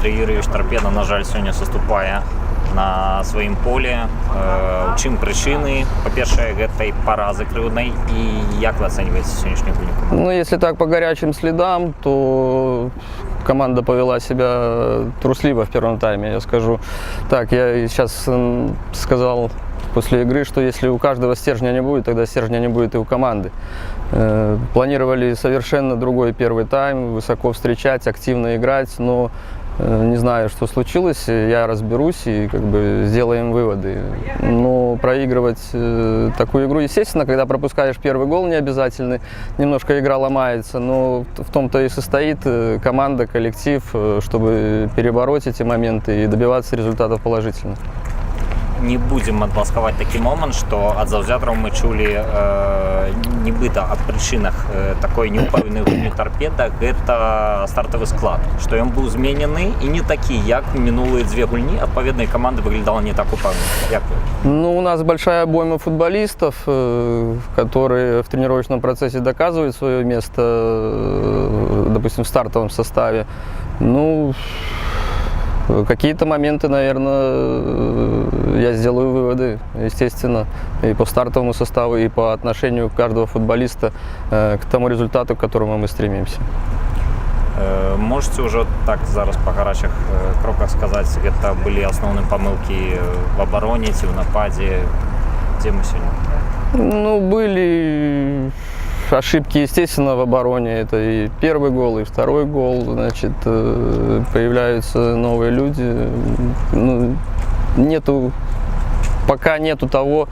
Андрей Юрьевич Торпеда, на жаль, сёння саступае на сваім поле. У чым прычыны, па-першае, гэтай паразы крыўднай, і як вы ацэньваеце сённяшнюю гульню команды? Ну, если так по горячим следам, то команда повела себя трусливо в первом тайме, я скажу. Так, я сейчас сказал после игры, что если у каждого стержня не будет, тогда стержня не будет и у команды. Планировали совершенно другой первый тайм, высоко встречать, активно играть, но не знаю, что случилось, я разберусь и как бы сделаем выводы. Но проигрывать такую игру, естественно, когда пропускаешь первый гол, не обязательно, немножко игра ломается, но в том-то и состоит команда, коллектив, чтобы перебороть эти моменты и добиваться результатов положительных. Не будем адваскаваць такі момант, што ад заўзятараў мы чулі нібыта аб прычынах такой неўпэўнай гульні Торпеда, гэта стартавы склад, што ён быў зменены і не такі, як мінулыя дзве гульні, адпаведна, каманда выглядала не так упэўнена. Як вы? Ну, у нас большая обойма футболистов, которые в тренировочном процессе доказывают свое место, допустим, в стартовом составе. Ну, какие-то моменты, наверное, я сделаю выводы, естественно, и по стартовому составу, и по отношению каждого футболиста к тому результату, к которому мы стремимся. Можете уже так зараз по гарачих кроках сказать, гэта былі асноўныя памылкі в обороне ці в нападе, дзе мы сёння? Ну, были ошибки, естественно, в обороне. Это и первый гол, и второй гол. Значит, появляются новые люди. Ну, пока нету того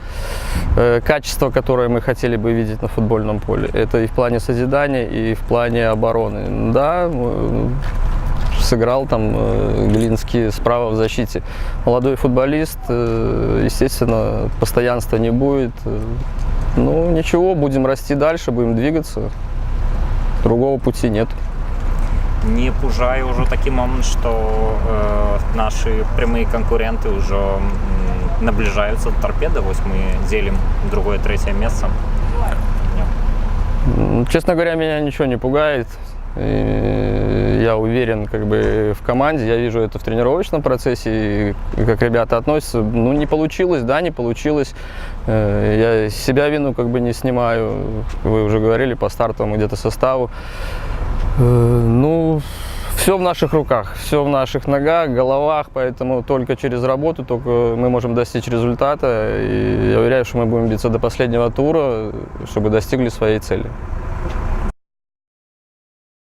качества, которое мы хотели бы видеть на футбольном поле. Это и в плане созидания, и в плане обороны. Да, сыграл там Глинский справа в защите. Молодой футболист, естественно, постоянства не будет. Ну, ничего, будем расти дальше, будем двигаться. Другого пути нет. Не пужае ўжо такі момант, што наши прямые конкуренты ўжо наближаются до Торпеда. Вот мы делим другое, третье место. Честно говоря, меня ничего не пугает. Я уверен как бы в команде, я вижу это в тренировочном процессе, как ребята относятся. Ну, не получилось, да, не получилось. Я себя вину как бы не снимаю. Вы уже говорили по стартовому где-то составу. Ну, все в наших руках, все в наших ногах, головах, поэтому только через работу только мы можем достичь результата. И я уверяю, что мы будем биться до последнего тура, чтобы достигли своей цели.